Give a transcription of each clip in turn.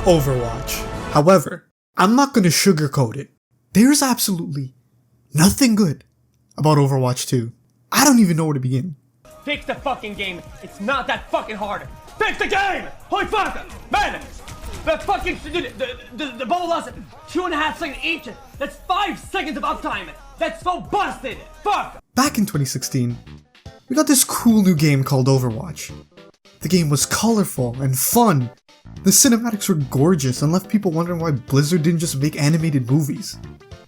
Overwatch. However, I'm not gonna sugarcoat it. There's absolutely nothing good about Overwatch 2. I don't even know where to begin. Fix the fucking game. It's not that fucking hard. Fix the game! Holy fuck! Man! The fucking... The ball lost 2.5 seconds each. That's 5 seconds of uptime. That's so busted! Fuck! Back in 2016, we got this cool new game called Overwatch. The game was colorful and fun. The cinematics were gorgeous and left people wondering why Blizzard didn't just make animated movies.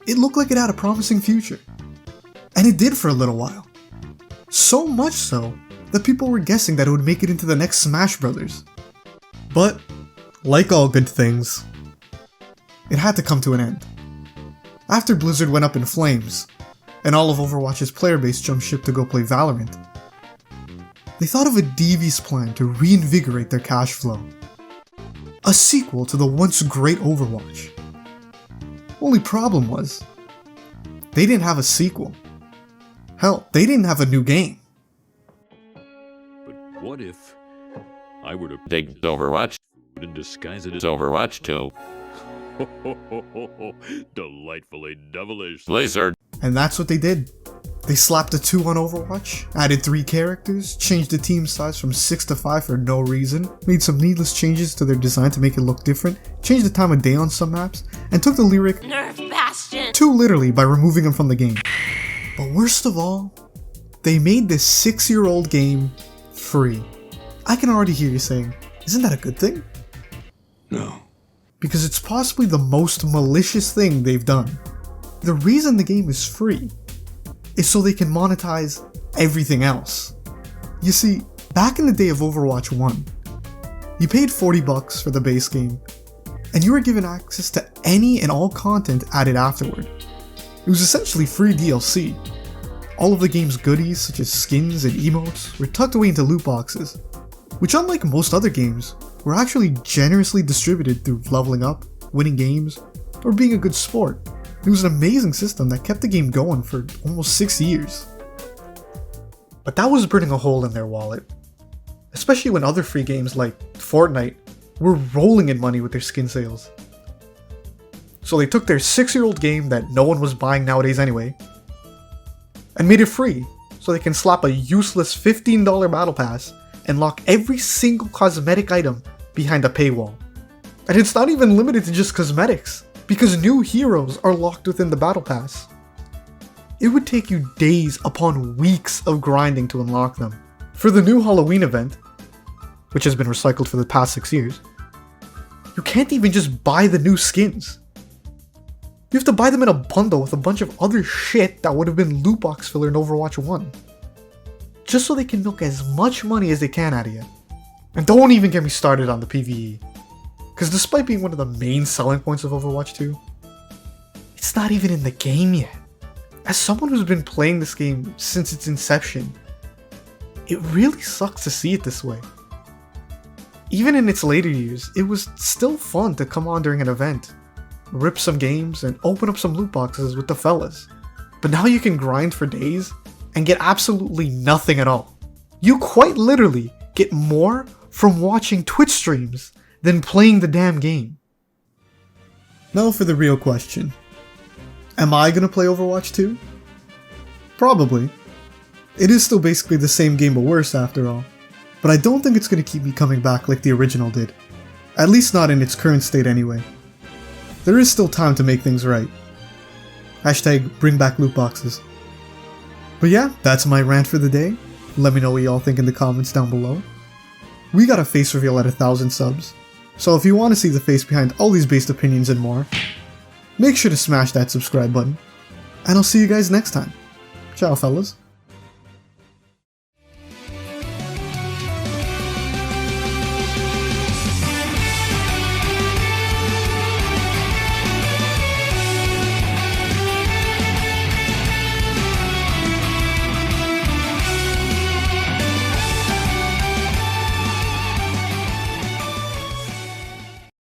It looked like it had a promising future. And it did for a little while. So much so that people were guessing that it would make it into the next Smash Brothers. But, like all good things, it had to come to an end. After Blizzard went up in flames, and all of Overwatch's player base jumped ship to go play Valorant, they thought of a devious plan to reinvigorate their cash flow. A sequel to the once great Overwatch. Only problem was, they didn't have a sequel. Hell, they didn't have a new game. But what if I were to take Overwatch and disguise it as Overwatch 2? Delightfully devilish, Blizzard. And that's what they did. They slapped a 2 on Overwatch, added 3 characters, changed the team size from 6 to 5 for no reason, made some needless changes to their design to make it look different, changed the time of day on some maps, and took the lyric Nerf Bastion too literally by removing them from the game. But worst of all, they made this 6-year-old game free. I can already hear you saying, isn't that a good thing? No. Because it's possibly the most malicious thing they've done. The reason the game is free is so they can monetize everything else. You see, back in the day of Overwatch 1, you paid $40 for the base game, and you were given access to any and all content added afterward. It was essentially free DLC. All of the game's goodies, such as skins and emotes, were tucked away into loot boxes, which unlike most other games, were actually generously distributed through leveling up, winning games, or being a good sport. It was an amazing system that kept the game going for almost 6 years. But that was burning a hole in their wallet, especially when other free games like Fortnite were rolling in money with their skin sales. So they took their 6-year-old game that no one was buying nowadays anyway, and made it free so they can slap a useless $15 battle pass and lock every single cosmetic item behind a paywall. And it's not even limited to just cosmetics, because new heroes are locked within the battle pass. It would take you days upon weeks of grinding to unlock them. For the new Halloween event, which has been recycled for the past 6 years, you can't even just buy the new skins. You have to buy them in a bundle with a bunch of other shit that would have been loot box filler in Overwatch 1. Just so they can milk as much money as they can out of you. And don't even get me started on the PvE. Because despite being one of the main selling points of Overwatch 2, it's not even in the game yet. As someone who's been playing this game since its inception, it really sucks to see it this way. Even in its later years, it was still fun to come on during an event, rip some games, and open up some loot boxes with the fellas. But now you can grind for days and get absolutely nothing at all. You quite literally get more from watching Twitch streams than playing the damn game. Now for the real question. Am I gonna play Overwatch 2? Probably. It is still basically the same game but worse after all. But I don't think it's gonna keep me coming back like the original did. At least not in its current state anyway. There is still time to make things right. Hashtag bring back loot boxes. But yeah, that's my rant for the day. Let me know what y'all think in the comments down below. We got a face reveal at 1,000 subs. So if you want to see the face behind all these based opinions and more, make sure to smash that subscribe button. And I'll see you guys next time. Ciao fellas.